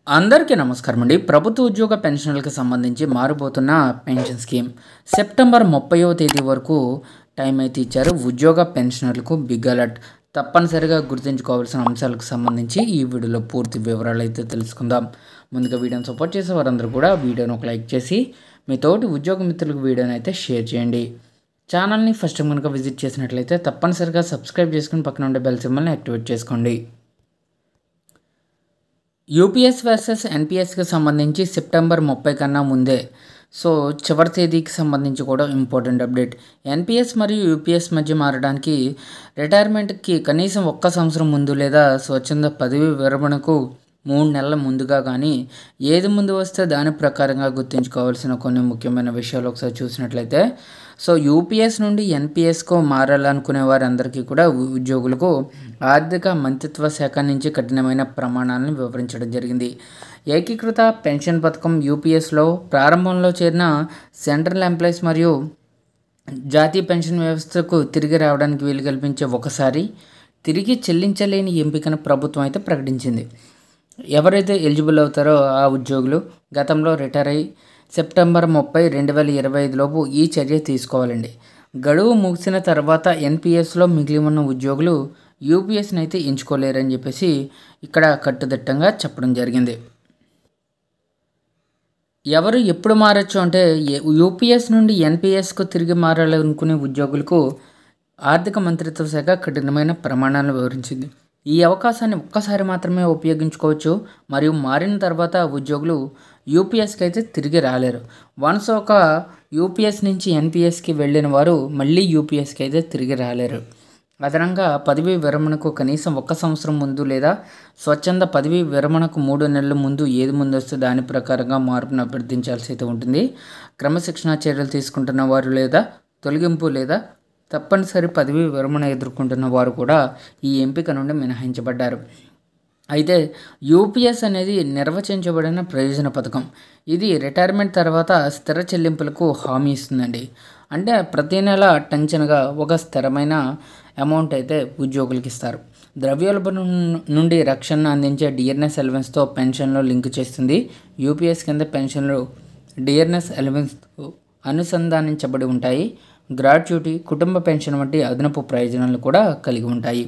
అందరికీ నమస్కారం అండి. ప్రభుత్వ ఉద్యోగ పెన్షన్లకు సంబంధించి మారిపోతున్న పెన్షన్ స్కీమ్ సెప్టెంబర్ 30వ తేదీ వరకు టైం అయితే ఇచ్చారు. ఉద్యోగ పెన్షనర్లకు బిగ్ అలర్ట్. తప్పనిసరిగా గుర్తుంచుకోవాల్సిన అంశాలకు సంబంధించి ఈ వీడియోలో పూర్తి వివరాలు అయితే తెలుసుకుందాం. ముందుగా వీడియోని సపోర్ట్ చేసే వారందరూ కూడా వీడియోని ఒక లైక్ చేసి మీ తోటి ఉద్యోగ మిత్రులకు వీడియోని అయితే షేర్ చేయండి. ఛానల్ని ఫస్ట్ కనుక విజిట్ చేసినట్లయితే తప్పనిసరిగా సబ్స్క్రైబ్ చేసుకుని పక్కన ఉండే బెల్ సింబల్ని యాక్టివేట్ చేసుకోండి. యూపీఎస్ వర్సెస్ ఎన్పిఎస్కి సంబంధించి సెప్టెంబర్ 30 కన్నా ముందే చివరి తేదీకి సంబంధించి కూడా ఇంపార్టెంట్ అప్డేట్. ఎన్పిఎస్ మరియు యూపీఎస్ మధ్య మారడానికి రిటైర్మెంట్కి కనీసం 1 సంవత్సరం ముందు లేదా స్వచ్ఛంద పదవి విరమణకు 3 నెలల ముందుగా కానీ ఏది ముందు వస్తే దాని ప్రకారంగా గుర్తుంచుకోవాల్సిన కొన్ని ముఖ్యమైన విషయాలు ఒకసారి చూసినట్లయితే యూపీఎస్ నుండి ఎన్పిఎస్కు మారాలనుకునే వారందరికీ కూడా ఉద్యోగులకు ఆర్థిక మంత్రిత్వ శాఖ నుంచి కఠినమైన ప్రమాణాలను వివరించడం జరిగింది. ఏకీకృత పెన్షన్ పథకం యూపీఎస్లో ప్రారంభంలో చేరిన సెంట్రల్ ఎంప్లాయీస్ మరియు జాతీయ పెన్షన్ వ్యవస్థకు తిరిగి రావడానికి వీలు కల్పించే ఒకసారి తిరిగి చెల్లించలేని ఎంపికను ప్రభుత్వం అయితే ప్రకటించింది. ఎవరైతే ఎలిజిబుల్ అవుతారో ఆ ఉద్యోగులు గతంలో రిటైర్ అయ్యి సెప్టెంబర్ 30, 2025 లోపు ఈ చర్య తీసుకోవాలండి. గడువు ముగిసిన తర్వాత ఎన్పిఎస్లో మిగిలి ఉన్న ఉద్యోగులు యూపీఎస్ని అయితే ఎంచుకోలేరని చెప్పేసి ఇక్కడ కట్టుదిట్టంగా చెప్పడం జరిగింది. ఎవరు ఎప్పుడు మారచ్చు అంటే యూపీఎస్ నుండి ఎన్పిఎస్కు తిరిగి మారాలనుకునే ఉద్యోగులకు ఆర్థిక మంత్రిత్వ శాఖ కఠినమైన ప్రమాణాలను వివరించింది. ఈ అవకాశాన్ని ఒక్కసారి మాత్రమే ఉపయోగించుకోవచ్చు మరియు మారిన తర్వాత ఉద్యోగులు యూపీఎస్కి అయితే తిరిగి రాలేరు. వన్స్ ఒక యూపీఎస్ నుంచి ఎన్పిఎస్కి వెళ్ళిన వారు మళ్ళీ యూపీఎస్కి అయితే తిరిగి రాలేరు. అదనంగా పదవీ విరమణకు కనీసం 1 సంవత్సరం ముందు లేదా స్వచ్ఛంద పదవీ విరమణకు 3 నెలల ముందు ఏది ముందు వస్తే దాని ప్రకారంగా మార్పును అభ్యర్థించాల్సి అయితే ఉంటుంది. క్రమశిక్షణ చర్యలు తీసుకుంటున్న వారు లేదా తొలగింపు లేదా తప్పనిసరి పదవీ విరమణ ఎదుర్కొంటున్న వారు కూడా ఈ ఎంపిక నుండి మినహాయించబడ్డారు. అయితే యూపీఎస్ అనేది నిర్వచించబడిన ప్రయోజన పథకం. ఇది రిటైర్మెంట్ తర్వాత స్థిర చెల్లింపులకు హామీ ఇస్తుందండి. అంటే ప్రతి నెల టెన్షన్గా ఒక స్థిరమైన అమౌంట్ అయితే ఉద్యోగులకి ఇస్తారు. ద్రవ్యోల్బణం నుండి రక్షణను అందించే డిఆర్ఎస్ అలవెన్స్తో పెన్షన్లో లింక్ చేస్తుంది. యూపీఎస్ కింద పెన్షన్లు డిఆర్ఎస్ అలవెన్స్తో అనుసంధానించబడి ఉంటాయి. గ్రాట్యుటీ, కుటుంబ పెన్షన్ వంటి అదనపు ప్రయోజనాలు కూడా కలిగి ఉంటాయి.